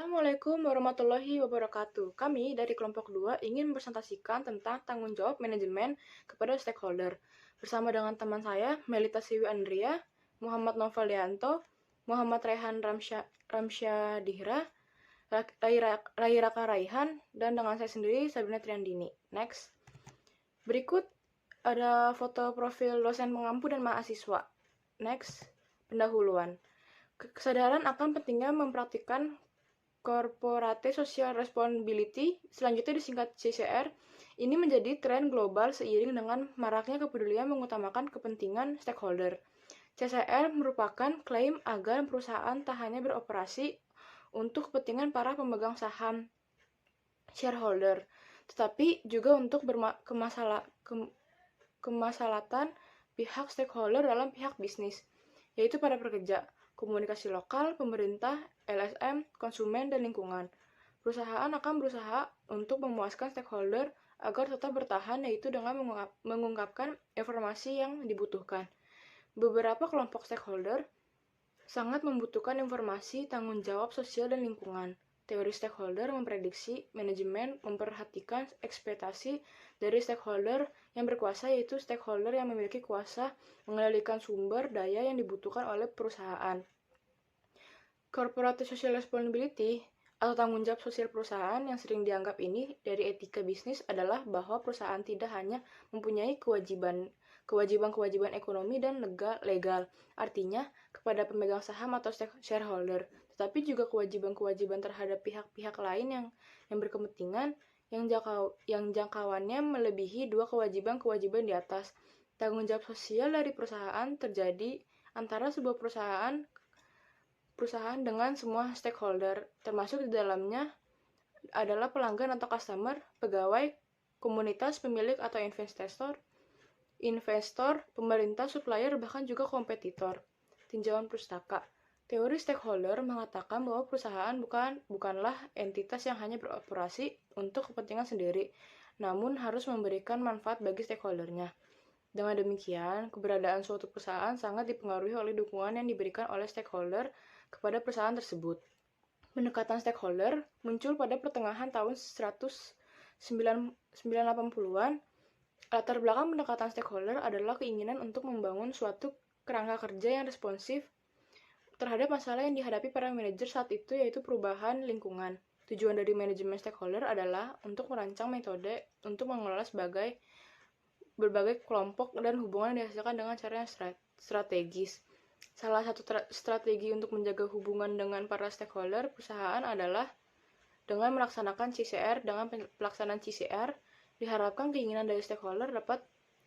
Assalamualaikum warahmatullahi wabarakatuh. Kami dari kelompok 2 ingin mempresentasikan tentang tanggung jawab manajemen kepada stakeholder. Bersama dengan teman saya, Melita Siwi Andrea, Muhammad Novalianto, Muhammad Rehan Ramsyadihra, Rai Raka Raihan, dan dengan saya sendiri, Sabrina Triandini. Next. Berikut ada foto profil dosen pengampu dan mahasiswa. Next. Pendahuluan. Kesadaran akan pentingnya mempraktikkan Corporate Social Responsibility, selanjutnya disingkat CSR, ini menjadi tren global seiring dengan maraknya kepedulian mengutamakan kepentingan stakeholder. CSR merupakan klaim agar perusahaan tak hanya beroperasi untuk kepentingan para pemegang saham shareholder, tetapi juga untuk kemaslahatan pihak stakeholder dalam pihak bisnis, yaitu para pekerja, komunikasi lokal, pemerintah, LSM, konsumen, dan lingkungan. Perusahaan akan berusaha untuk memuaskan stakeholder agar tetap bertahan, yaitu dengan mengungkapkan informasi yang dibutuhkan. Beberapa kelompok stakeholder sangat membutuhkan informasi tanggung jawab sosial dan lingkungan. Teori stakeholder memprediksi manajemen memperhatikan ekspektasi dari stakeholder yang berkuasa, yaitu stakeholder yang memiliki kuasa mengendalikan sumber daya yang dibutuhkan oleh perusahaan. Corporate Social Responsibility atau tanggung jawab sosial perusahaan yang sering dianggap ini dari etika bisnis adalah bahwa perusahaan tidak hanya mempunyai kewajiban ekonomi dan legal, artinya kepada pemegang saham atau shareholder, tetapi juga kewajiban terhadap pihak-pihak lain yang berkepentingan yang jangkauannya melebihi dua kewajiban di atas. Tanggung jawab sosial dari perusahaan terjadi antara sebuah perusahaan dengan semua stakeholder, termasuk di dalamnya adalah pelanggan atau customer, pegawai, komunitas, pemilik atau investor, pemerintah, supplier, bahkan juga kompetitor. Tinjauan pustaka. Teori stakeholder mengatakan bahwa perusahaan bukanlah entitas yang hanya beroperasi untuk kepentingan sendiri, namun harus memberikan manfaat bagi stakeholdernya. Dengan demikian, keberadaan suatu perusahaan sangat dipengaruhi oleh dukungan yang diberikan oleh stakeholder kepada perusahaan tersebut. Pendekatan stakeholder muncul pada pertengahan tahun 1980-an. Latar belakang pendekatan stakeholder adalah keinginan untuk membangun suatu kerangka kerja yang responsif terhadap masalah yang dihadapi para manajer saat itu, yaitu perubahan lingkungan. Tujuan dari manajemen stakeholder adalah untuk merancang metode untuk mengelola berbagai kelompok dan hubungan yang dihasilkan dengan cara yang strategis. Salah satu strategi untuk menjaga hubungan dengan para stakeholder perusahaan adalah dengan melaksanakan CSR. Dengan pelaksanaan CSR, diharapkan keinginan dari stakeholder dapat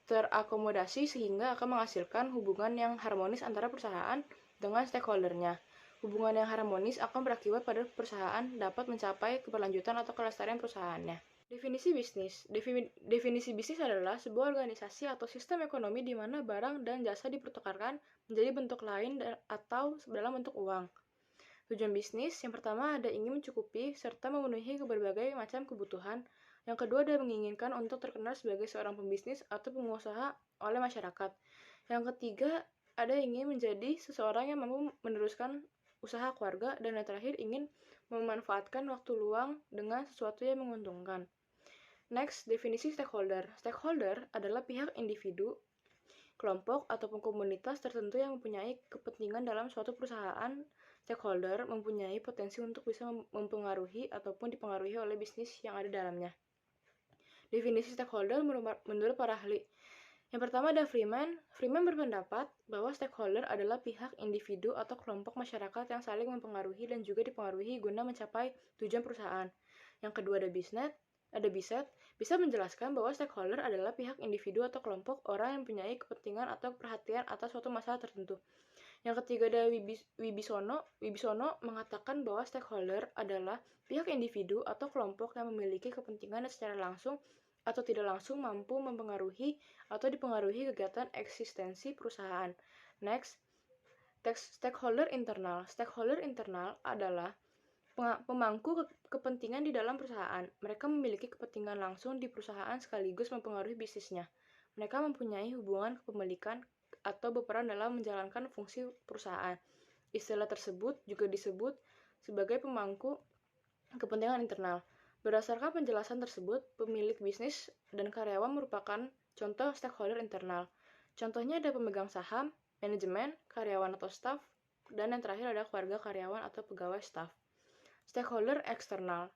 terakomodasi sehingga akan menghasilkan hubungan yang harmonis antara perusahaan dengan stakeholdernya. Hubungan yang harmonis akan berakibat pada perusahaan dapat mencapai keberlanjutan atau kelestarian perusahaannya. Definisi bisnis. Definisi bisnis adalah sebuah organisasi atau sistem ekonomi di mana barang dan jasa dipertukarkan menjadi bentuk lain atau dalam bentuk uang. Tujuan bisnis yang pertama ada ingin mencukupi serta memenuhi berbagai macam kebutuhan. Yang kedua ada menginginkan untuk terkenal sebagai seorang pembisnis atau pengusaha oleh masyarakat. Yang ketiga ada ingin menjadi seseorang yang mampu meneruskan usaha keluarga. Dan yang terakhir ingin memanfaatkan waktu luang dengan sesuatu yang menguntungkan. Next, definisi stakeholder. Stakeholder adalah pihak individu, kelompok, ataupun komunitas tertentu yang mempunyai kepentingan dalam suatu perusahaan. Stakeholder mempunyai potensi untuk bisa mempengaruhi ataupun dipengaruhi oleh bisnis yang ada dalamnya. Definisi stakeholder menurut para ahli. Yang pertama ada Freeman. Freeman berpendapat bahwa stakeholder adalah pihak individu atau kelompok masyarakat yang saling mempengaruhi dan juga dipengaruhi guna mencapai tujuan perusahaan. Yang kedua ada Biset. Bisa menjelaskan bahwa stakeholder adalah pihak individu atau kelompok orang yang mempunyai kepentingan atau perhatian atas suatu masalah tertentu. Yang ketiga ada Wibisono. Wibisono mengatakan bahwa stakeholder adalah pihak individu atau kelompok yang memiliki kepentingan secara langsung atau tidak langsung mampu mempengaruhi atau dipengaruhi kegiatan eksistensi perusahaan. Next, stakeholder internal. Stakeholder internal adalah pemangku kepentingan di dalam perusahaan. Mereka memiliki kepentingan langsung di perusahaan sekaligus mempengaruhi bisnisnya. Mereka mempunyai hubungan kepemilikan atau berperan dalam menjalankan fungsi perusahaan. Istilah tersebut juga disebut sebagai pemangku Kepentingan internal. Berdasarkan penjelasan tersebut, pemilik bisnis dan karyawan merupakan contoh stakeholder internal. Contohnya ada pemegang saham, manajemen, karyawan atau staf, dan yang terakhir ada keluarga karyawan atau pegawai staf. Stakeholder eksternal.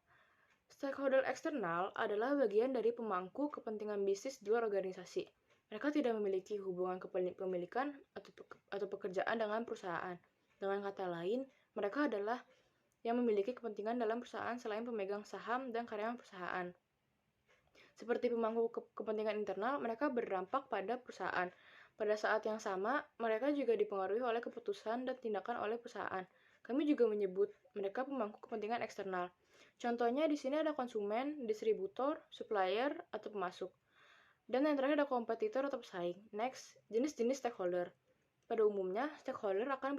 Stakeholder eksternal adalah bagian dari pemangku kepentingan bisnis di luar organisasi. Mereka tidak memiliki hubungan kepemilikan atau pekerjaan dengan perusahaan. Dengan kata lain, mereka adalah yang memiliki kepentingan dalam perusahaan selain pemegang saham dan karyawan perusahaan. Seperti pemangku kepentingan internal, mereka berdampak pada perusahaan. Pada saat yang sama, mereka juga dipengaruhi oleh keputusan dan tindakan oleh perusahaan. Kami juga menyebut mereka pemangku kepentingan eksternal. Contohnya di sini ada konsumen, distributor, supplier, atau pemasok. Dan yang terakhir ada kompetitor atau pesaing. Next, jenis-jenis stakeholder. Pada umumnya, stakeholder akan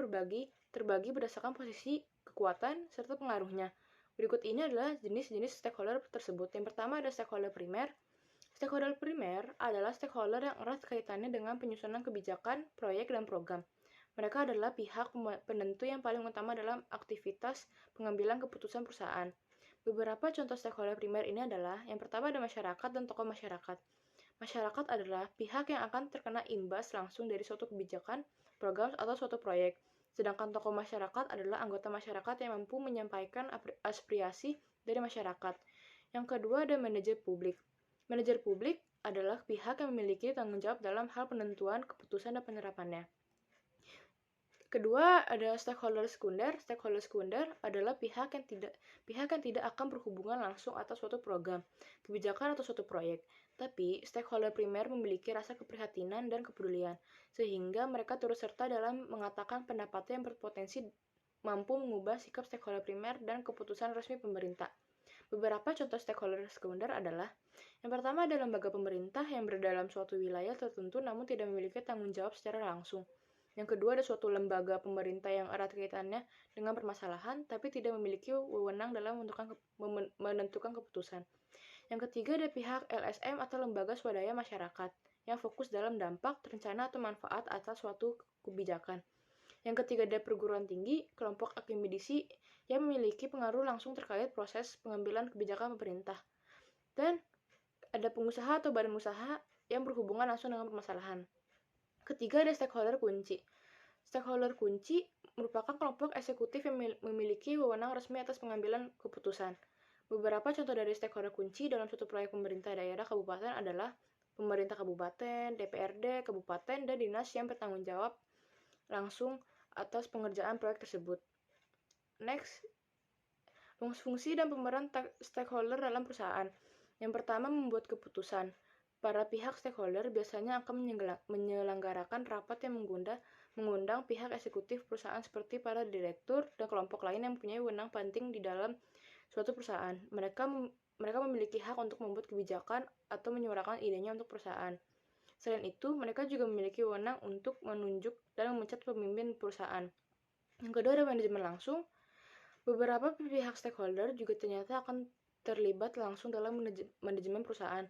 terbagi berdasarkan posisi, kekuatan, serta pengaruhnya. Berikut ini adalah jenis-jenis stakeholder tersebut. Yang pertama ada stakeholder primer. Stakeholder primer adalah stakeholder yang erat kaitannya dengan penyusunan kebijakan, proyek, dan program. Mereka adalah pihak penentu yang paling utama dalam aktivitas pengambilan keputusan perusahaan. Beberapa contoh stakeholder primer ini adalah, yang pertama ada masyarakat dan tokoh masyarakat. Masyarakat adalah pihak yang akan terkena imbas langsung dari suatu kebijakan, program, atau suatu proyek. Sedangkan tokoh masyarakat adalah anggota masyarakat yang mampu menyampaikan aspirasi dari masyarakat. Yang kedua ada manajer publik. Manajer publik adalah pihak yang memiliki tanggung jawab dalam hal penentuan, keputusan, dan penerapannya. Kedua ada stakeholder sekunder. Stakeholder sekunder adalah pihak yang tidak akan berhubungan langsung atas suatu program, kebijakan, atau suatu proyek. Tapi stakeholder primer memiliki rasa keprihatinan dan kepedulian, sehingga mereka turut serta dalam mengatakan pendapatnya yang berpotensi mampu mengubah sikap stakeholder primer dan keputusan resmi pemerintah. Beberapa contoh stakeholder sekunder adalah, yang pertama ada lembaga pemerintah yang berada dalam suatu wilayah tertentu namun tidak memiliki tanggung jawab secara langsung. Yang kedua ada suatu lembaga pemerintah yang erat kaitannya dengan permasalahan tapi tidak memiliki wewenang dalam menentukan keputusan. Yang ketiga ada pihak LSM atau lembaga swadaya masyarakat yang fokus dalam dampak, rencana, atau manfaat atas suatu kebijakan. Yang ketiga ada perguruan tinggi, kelompok akademisi yang memiliki pengaruh langsung terkait proses pengambilan kebijakan pemerintah. Dan ada pengusaha atau badan usaha yang berhubungan langsung dengan permasalahan. Ketiga ada stakeholder kunci. Stakeholder kunci merupakan kelompok eksekutif yang memiliki wewenang resmi atas pengambilan keputusan. Beberapa contoh dari stakeholder kunci dalam suatu proyek pemerintah daerah kabupaten adalah pemerintah kabupaten, DPRD, kabupaten, dan dinas yang bertanggung jawab langsung atas pengerjaan proyek tersebut. Next, fungsi dan pemeran stakeholder dalam perusahaan. Yang pertama, membuat keputusan. Para pihak stakeholder biasanya akan menyelenggarakan rapat yang mengundang pihak eksekutif perusahaan seperti para direktur dan kelompok lain yang mempunyai wewenang penting di dalam suatu perusahaan. Mereka memiliki hak untuk membuat kebijakan atau menyuarakan idenya untuk perusahaan. Selain itu, mereka juga memiliki wewenang untuk menunjuk dan memecat pemimpin perusahaan. Yang kedua ada manajemen langsung. Beberapa pihak stakeholder juga ternyata akan terlibat langsung dalam manajemen perusahaan.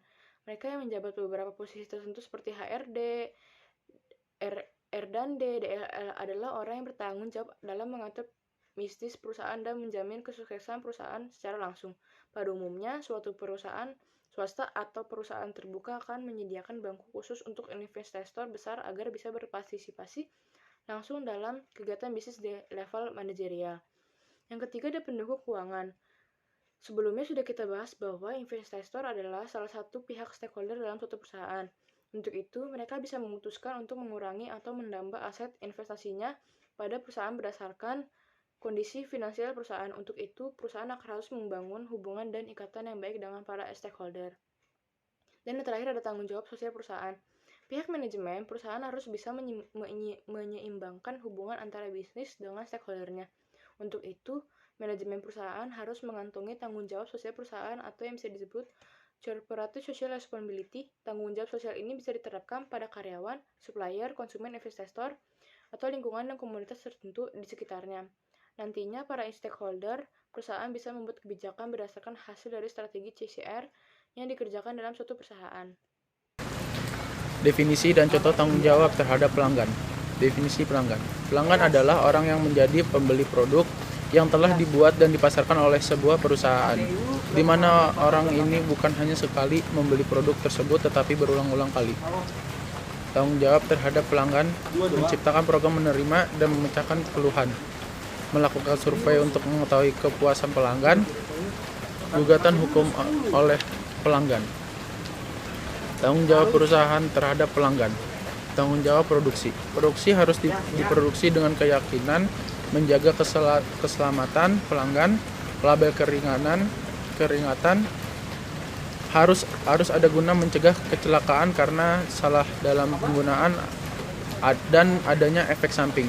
Mereka yang menjabat beberapa posisi tertentu seperti HRD, R&D, DLL adalah orang yang bertanggung jawab dalam mengatur bisnis perusahaan dan menjamin kesuksesan perusahaan secara langsung. Pada umumnya, suatu perusahaan swasta atau perusahaan terbuka akan menyediakan bangku khusus untuk investor besar agar bisa berpartisipasi langsung dalam kegiatan bisnis di level manajerial. Yang ketiga ada pendukung keuangan. Sebelumnya sudah kita bahas bahwa investor adalah salah satu pihak stakeholder dalam suatu perusahaan. Untuk itu, mereka bisa memutuskan untuk mengurangi atau menambah aset investasinya pada perusahaan berdasarkan kondisi finansial perusahaan. Untuk itu, perusahaan akan harus membangun hubungan dan ikatan yang baik dengan para stakeholder. Dan yang terakhir ada tanggung jawab sosial perusahaan. Pihak manajemen perusahaan harus bisa menyeimbangkan hubungan antara bisnis dengan stakeholdernya. Untuk itu, manajemen perusahaan harus mengantongi tanggung jawab sosial perusahaan atau yang bisa disebut corporate social responsibility. Tanggung jawab sosial ini bisa diterapkan pada karyawan, supplier, konsumen, investor, atau lingkungan dan komunitas tertentu di sekitarnya. Nantinya, para stakeholder perusahaan bisa membuat kebijakan berdasarkan hasil dari strategi CSR yang dikerjakan dalam suatu perusahaan. Definisi dan contoh tanggung jawab terhadap pelanggan. Definisi pelanggan. Pelanggan adalah orang yang menjadi pembeli produk yang telah dibuat dan dipasarkan oleh sebuah perusahaan, di mana orang ini bukan hanya sekali membeli produk tersebut tetapi berulang-ulang kali. Tanggung jawab terhadap pelanggan, menciptakan program menerima dan memecahkan keluhan, melakukan survei untuk mengetahui kepuasan pelanggan, gugatan hukum oleh pelanggan. Tanggung jawab perusahaan terhadap pelanggan. Tanggung jawab produksi. Produksi harus diproduksi dengan keyakinan menjaga keselamatan pelanggan. Label keringatan harus ada guna mencegah kecelakaan karena salah dalam penggunaan dan adanya efek samping.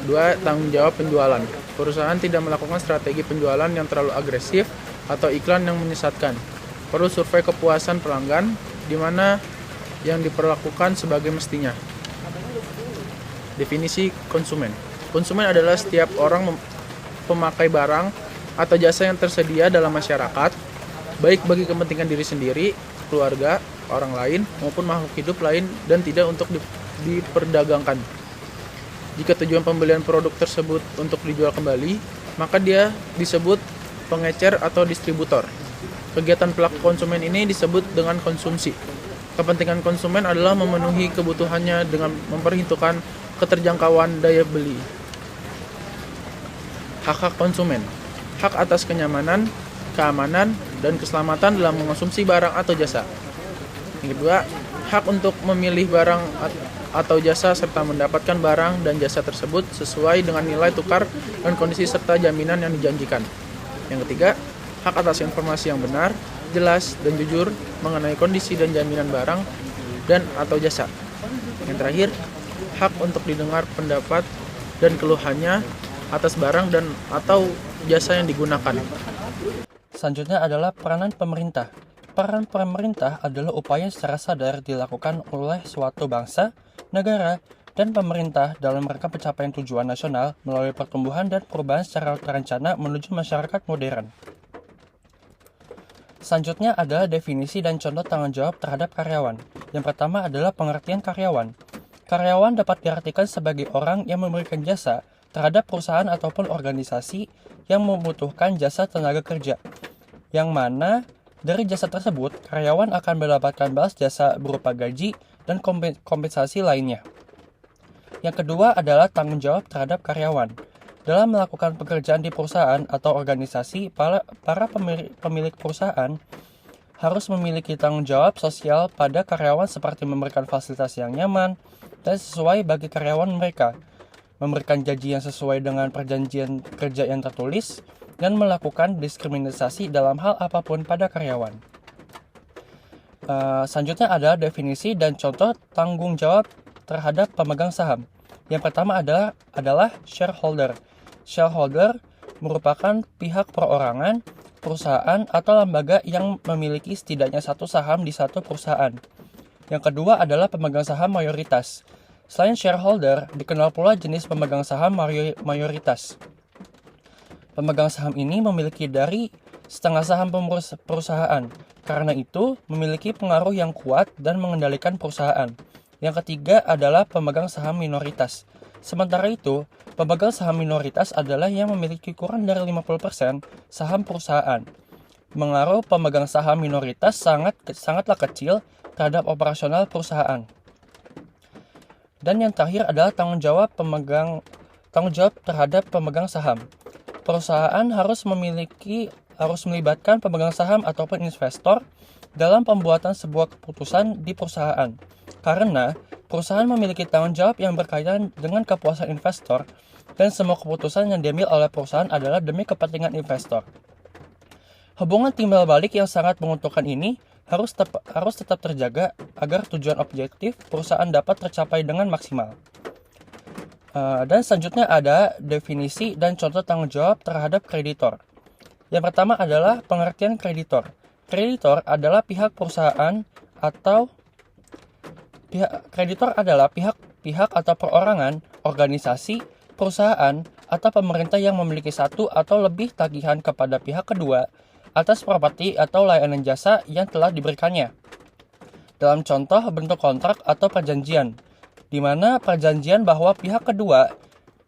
2. Tanggung jawab penjualan. Perusahaan tidak melakukan strategi penjualan yang terlalu agresif atau iklan yang menyesatkan. Perlu survei kepuasan pelanggan, di mana yang diperlakukan sebagai mestinya. Definisi konsumen. Konsumen adalah setiap orang pemakai barang atau jasa yang tersedia dalam masyarakat, baik bagi kepentingan diri sendiri, keluarga, orang lain, maupun makhluk hidup lain dan tidak untuk diperdagangkan. Jika tujuan pembelian produk tersebut untuk dijual kembali, maka dia disebut pengecer atau distributor. Kegiatan pelaku konsumen ini disebut dengan konsumsi. Kepentingan konsumen adalah memenuhi kebutuhannya dengan memperhitungkan keterjangkauan daya beli. Hak-hak konsumen. Hak atas kenyamanan, keamanan, dan keselamatan dalam mengonsumsi barang atau jasa. Yang kedua, hak untuk memilih barang atau jasa serta mendapatkan barang dan jasa tersebut sesuai dengan nilai tukar dan kondisi serta jaminan yang dijanjikan. Yang ketiga, hak atas informasi yang benar, jelas, dan jujur mengenai kondisi dan jaminan barang dan atau jasa. Yang terakhir, hak untuk didengar pendapat dan keluhannya atas barang dan atau jasa yang digunakan. Selanjutnya adalah peranan pemerintah. Peran pemerintah adalah upaya yang secara sadar dilakukan oleh suatu bangsa, negara, dan pemerintah dalam rangka pencapaian tujuan nasional melalui pertumbuhan dan perubahan secara terencana menuju masyarakat modern. Selanjutnya adalah definisi dan contoh tanggung jawab terhadap karyawan. Yang pertama adalah pengertian karyawan. Karyawan dapat diartikan sebagai orang yang memberikan jasa terhadap perusahaan ataupun organisasi yang membutuhkan jasa tenaga kerja, yang mana dari jasa tersebut, karyawan akan mendapatkan balas jasa berupa gaji dan kompensasi lainnya. Yang kedua adalah tanggung jawab terhadap karyawan. Dalam melakukan pekerjaan di perusahaan atau organisasi, para pemilik perusahaan harus memiliki tanggung jawab sosial pada karyawan seperti memberikan fasilitas yang nyaman dan sesuai bagi karyawan mereka, memberikan gaji yang sesuai dengan perjanjian kerja yang tertulis, dan melakukan diskriminasi dalam hal apapun pada karyawan. Selanjutnya adalah definisi dan contoh tanggung jawab terhadap pemegang saham. Yang pertama adalah shareholder. Shareholder merupakan pihak perorangan, perusahaan, atau lembaga yang memiliki setidaknya satu saham di satu perusahaan. Yang kedua adalah pemegang saham mayoritas. Selain shareholder, dikenal pula jenis pemegang saham mayoritas. Pemegang saham ini memiliki dari setengah saham perusahaan, karena itu memiliki pengaruh yang kuat dan mengendalikan perusahaan. Yang ketiga adalah pemegang saham minoritas. Sementara itu, pemegang saham minoritas adalah yang memiliki kurang dari 50% saham perusahaan. Pengaruh pemegang saham minoritas sangatlah kecil terhadap operasional perusahaan. Dan yang terakhir adalah tanggung jawab terhadap pemegang saham. Perusahaan harus melibatkan pemegang saham ataupun investor dalam pembuatan sebuah keputusan di perusahaan. Karena perusahaan memiliki tanggung jawab yang berkaitan dengan kepuasan investor dan semua keputusan yang diambil oleh perusahaan adalah demi kepentingan investor. Hubungan timbal balik yang sangat menguntungkan ini harus tetap terjaga agar tujuan objektif perusahaan dapat tercapai dengan maksimal. Dan selanjutnya ada definisi dan contoh tanggung jawab terhadap kreditor. Yang pertama adalah pengertian kreditor. Kreditor adalah pihak perusahaan atau kreditor adalah pihak atau perorangan, organisasi, perusahaan, atau pemerintah yang memiliki satu atau lebih tagihan kepada pihak kedua atas properti atau layanan jasa yang telah diberikannya. Dalam contoh bentuk kontrak atau perjanjian, di mana perjanjian bahwa pihak kedua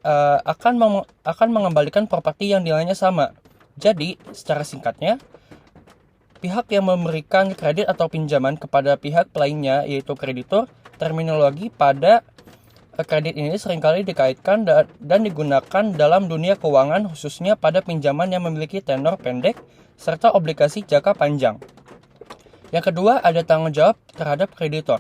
akan mengembalikan properti yang nilainya sama. Jadi, secara singkatnya, pihak yang memberikan kredit atau pinjaman kepada pihak lainnya, yaitu kreditur, terminologi pada kredit ini seringkali dikaitkan dan digunakan dalam dunia keuangan, khususnya pada pinjaman yang memiliki tenor pendek serta obligasi jangka panjang. Yang kedua, ada tanggung jawab terhadap kreditor.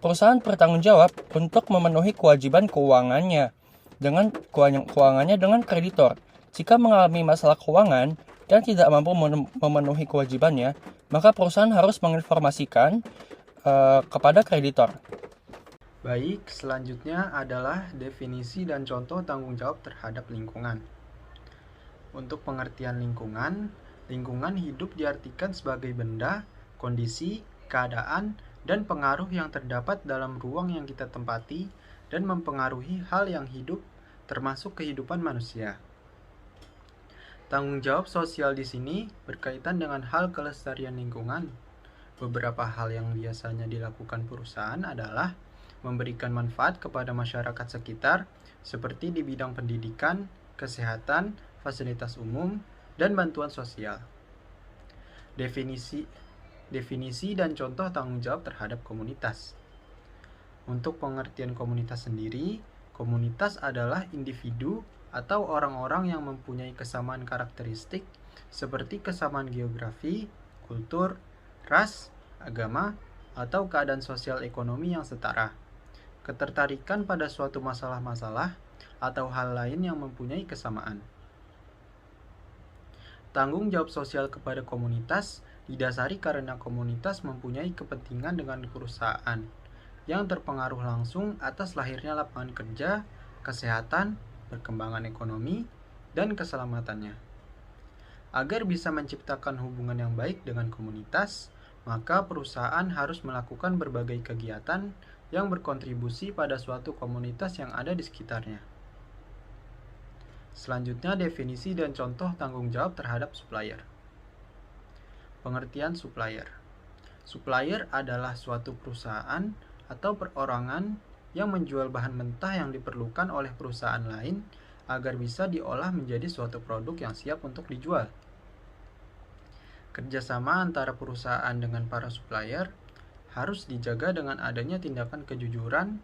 Perusahaan bertanggung jawab untuk memenuhi kewajiban keuangannya dengan kreditor. Jika mengalami masalah keuangan dan tidak mampu memenuhi kewajibannya, maka perusahaan harus menginformasikan kepada kreditor. Baik, selanjutnya adalah definisi dan contoh tanggung jawab terhadap lingkungan. Untuk pengertian lingkungan, lingkungan hidup diartikan sebagai benda, kondisi, keadaan, dan pengaruh yang terdapat dalam ruang yang kita tempati dan mempengaruhi hal yang hidup, termasuk kehidupan manusia. Tanggung jawab sosial di sini berkaitan dengan hal kelestarian lingkungan. Beberapa hal yang biasanya dilakukan perusahaan adalah memberikan manfaat kepada masyarakat sekitar, seperti di bidang pendidikan, kesehatan, fasilitas umum, dan bantuan sosial. Definisi dan contoh tanggung jawab terhadap komunitas. Untuk pengertian komunitas sendiri, komunitas adalah individu atau orang-orang yang mempunyai kesamaan karakteristik seperti kesamaan geografi, kultur, ras, agama, atau keadaan sosial ekonomi yang setara, ketertarikan pada suatu masalah-masalah, atau hal lain yang mempunyai kesamaan. Tanggung jawab sosial kepada komunitas didasari karena komunitas mempunyai kepentingan dengan perusahaan yang terpengaruh langsung atas lahirnya lapangan kerja, kesehatan, perkembangan ekonomi, dan keselamatannya. Agar bisa menciptakan hubungan yang baik dengan komunitas, maka perusahaan harus melakukan berbagai kegiatan yang berkontribusi pada suatu komunitas yang ada di sekitarnya. Selanjutnya, definisi dan contoh tanggung jawab terhadap supplier. Pengertian supplier. Supplier adalah suatu perusahaan atau perorangan yang menjual bahan mentah yang diperlukan oleh perusahaan lain agar bisa diolah menjadi suatu produk yang siap untuk dijual. Kerjasama antara perusahaan dengan para supplier harus dijaga dengan adanya tindakan kejujuran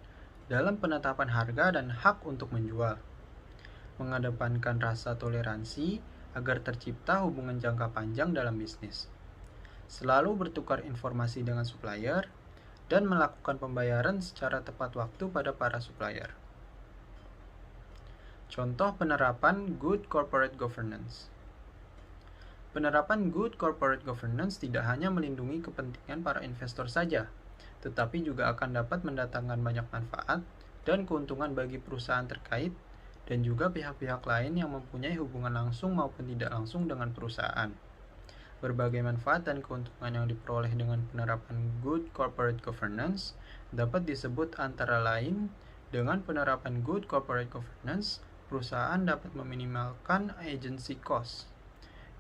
dalam penetapan harga dan hak untuk menjual. Mengedepankan rasa toleransi agar tercipta hubungan jangka panjang dalam bisnis. Selalu bertukar informasi dengan supplier dan melakukan pembayaran secara tepat waktu pada para supplier. Contoh penerapan Good Corporate Governance. Penerapan Good Corporate Governance tidak hanya melindungi kepentingan para investor saja, tetapi juga akan dapat mendatangkan banyak manfaat dan keuntungan bagi perusahaan terkait dan juga pihak-pihak lain yang mempunyai hubungan langsung maupun tidak langsung dengan perusahaan. Berbagai manfaat dan keuntungan yang diperoleh dengan penerapan Good Corporate Governance dapat disebut antara lain dengan penerapan Good Corporate Governance, perusahaan dapat meminimalkan agency cost,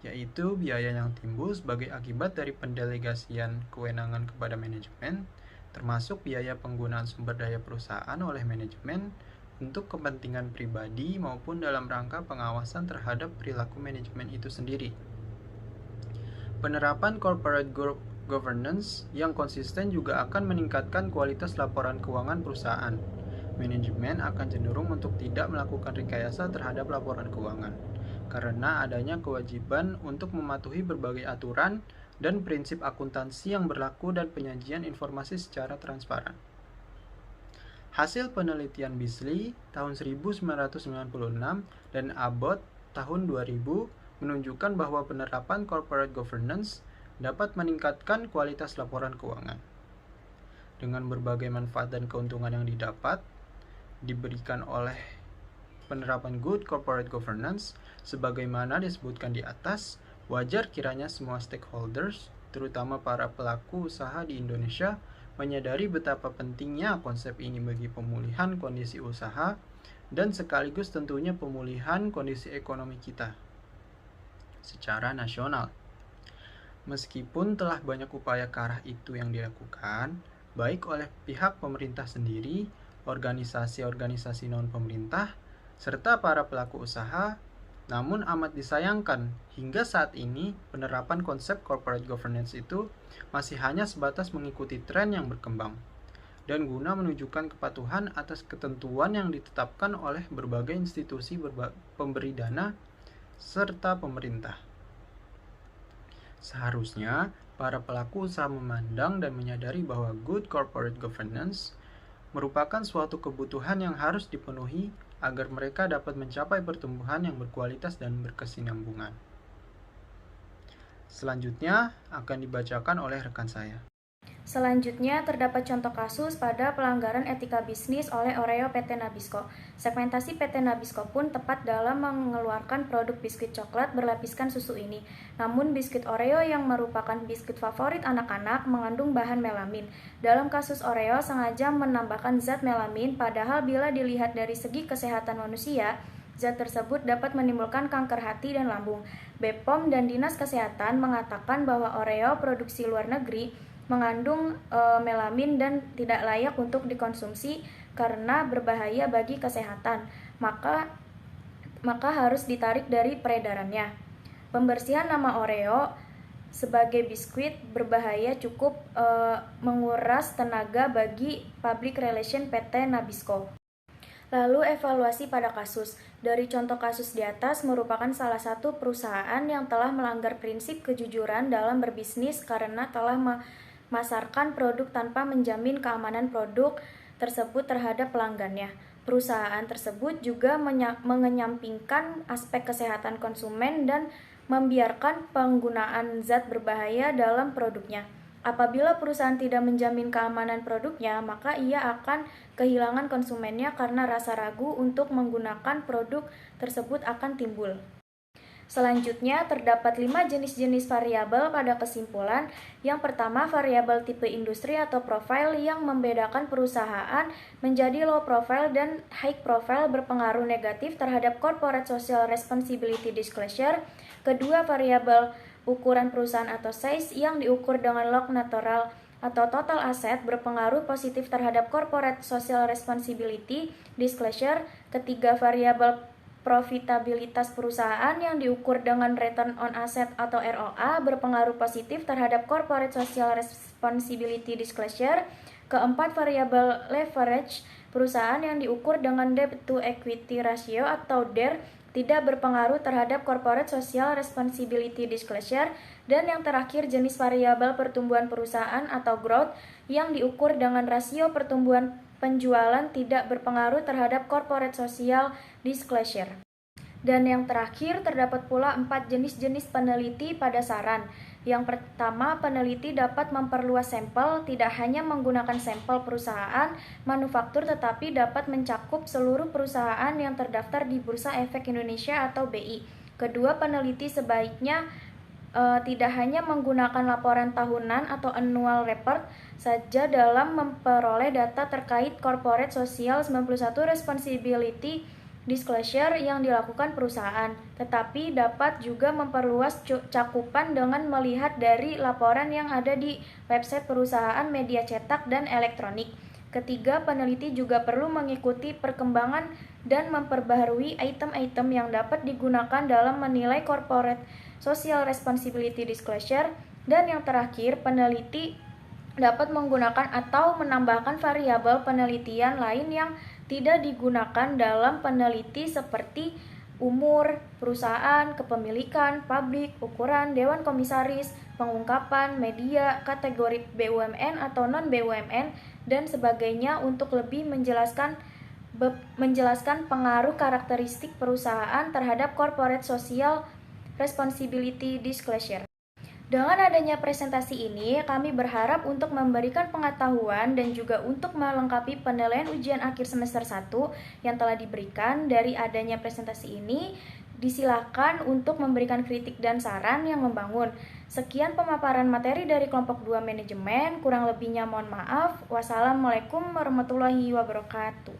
yaitu biaya yang timbul sebagai akibat dari pendelegasian kewenangan kepada manajemen, termasuk biaya penggunaan sumber daya perusahaan oleh manajemen untuk kepentingan pribadi maupun dalam rangka pengawasan terhadap perilaku manajemen itu sendiri. Penerapan corporate governance yang konsisten juga akan meningkatkan kualitas laporan keuangan perusahaan. Manajemen akan cenderung untuk tidak melakukan rekayasa terhadap laporan keuangan, karena adanya kewajiban untuk mematuhi berbagai aturan dan prinsip akuntansi yang berlaku dan penyajian informasi secara transparan. Hasil penelitian Beasley tahun 1996 dan Abbott tahun 2000 menunjukkan bahwa penerapan corporate governance dapat meningkatkan kualitas laporan keuangan. Dengan berbagai manfaat dan keuntungan yang diberikan oleh penerapan Good Corporate Governance, sebagaimana disebutkan di atas, wajar kiranya semua stakeholders, terutama para pelaku usaha di Indonesia, menyadari betapa pentingnya konsep ini bagi pemulihan kondisi usaha dan sekaligus tentunya pemulihan kondisi ekonomi kita secara nasional. Meskipun telah banyak upaya ke arah itu yang dilakukan, baik oleh pihak pemerintah sendiri, organisasi-organisasi non-pemerintah, serta para pelaku usaha. Namun amat disayangkan, hingga saat ini penerapan konsep corporate governance itu masih hanya sebatas mengikuti tren yang berkembang dan guna menunjukkan kepatuhan atas ketentuan yang ditetapkan oleh berbagai institusi pemberi dana serta pemerintah. Seharusnya para pelaku usaha memandang dan menyadari bahwa good corporate governance merupakan suatu kebutuhan yang harus dipenuhi agar mereka dapat mencapai pertumbuhan yang berkualitas dan berkesinambungan. Selanjutnya akan dibacakan oleh rekan saya. Selanjutnya, terdapat contoh kasus pada pelanggaran etika bisnis oleh Oreo PT Nabisco. Segmentasi PT Nabisco pun tepat dalam mengeluarkan produk biskuit coklat berlapiskan susu ini. Namun, biskuit Oreo yang merupakan biskuit favorit anak-anak mengandung bahan melamin. Dalam kasus Oreo sengaja menambahkan zat melamin, padahal bila dilihat dari segi kesehatan manusia, zat tersebut dapat menimbulkan kanker hati dan lambung. BPOM dan Dinas Kesehatan mengatakan bahwa Oreo produksi luar negeri mengandung melamin dan tidak layak untuk dikonsumsi karena berbahaya bagi kesehatan, maka harus ditarik dari peredarannya. Pembersihan nama Oreo sebagai biskuit berbahaya cukup menguras tenaga bagi public relation PT Nabisco. Lalu evaluasi pada kasus. Dari contoh kasus di atas merupakan salah satu perusahaan yang telah melanggar prinsip kejujuran dalam berbisnis karena telah memasarkan produk tanpa menjamin keamanan produk tersebut terhadap pelanggannya. Perusahaan tersebut juga mengenyampingkan aspek kesehatan konsumen dan membiarkan penggunaan zat berbahaya dalam produknya. Apabila perusahaan tidak menjamin keamanan produknya, maka ia akan kehilangan konsumennya karena rasa ragu untuk menggunakan produk tersebut akan timbul. Selanjutnya, terdapat 5 jenis-jenis variabel pada kesimpulan. Yang pertama, variabel tipe industri atau profile yang membedakan perusahaan menjadi low profile dan high profile berpengaruh negatif terhadap corporate social responsibility disclosure. Kedua, variabel ukuran perusahaan atau size yang diukur dengan log natural atau total aset berpengaruh positif terhadap corporate social responsibility disclosure. Ketiga, variabel profitabilitas perusahaan yang diukur dengan return on asset atau ROA berpengaruh positif terhadap corporate social responsibility disclosure. Keempat, variabel leverage perusahaan yang diukur dengan debt to equity ratio atau DER tidak berpengaruh terhadap corporate social responsibility disclosure. Dan yang terakhir, jenis variabel pertumbuhan perusahaan atau growth yang diukur dengan rasio pertumbuhan penjualan tidak berpengaruh terhadap corporate social disclosure. Dan yang terakhir, terdapat pula 4 jenis-jenis peneliti pada saran. Yang pertama, peneliti dapat memperluas sampel, tidak hanya menggunakan sampel perusahaan manufaktur tetapi dapat mencakup seluruh perusahaan yang terdaftar di Bursa Efek Indonesia atau BI. Kedua, peneliti sebaiknya tidak hanya menggunakan laporan tahunan atau annual report saja dalam memperoleh data terkait corporate social 91 responsibility disclosure yang dilakukan perusahaan, tetapi dapat juga memperluas cakupan dengan melihat dari laporan yang ada di website perusahaan, media cetak, dan elektronik. Ketiga, peneliti juga perlu mengikuti perkembangan dan memperbaharui item-item yang dapat digunakan dalam menilai corporate social responsibility disclosure. Dan yang terakhir, peneliti dapat menggunakan atau menambahkan variabel penelitian lain yang tidak digunakan dalam peneliti seperti umur perusahaan, kepemilikan, pabrik, ukuran, dewan komisaris, pengungkapan, media, kategori BUMN atau non-BUMN, dan sebagainya untuk lebih menjelaskan pengaruh karakteristik perusahaan terhadap corporate social responsibility disclosure. Dengan adanya presentasi ini, kami berharap untuk memberikan pengetahuan dan juga untuk melengkapi penilaian ujian akhir semester 1 yang telah diberikan. Dari adanya presentasi ini, disilakan untuk memberikan kritik dan saran yang membangun. Sekian pemaparan materi dari kelompok 2 manajemen, kurang lebihnya mohon maaf. Wassalamualaikum warahmatullahi wabarakatuh.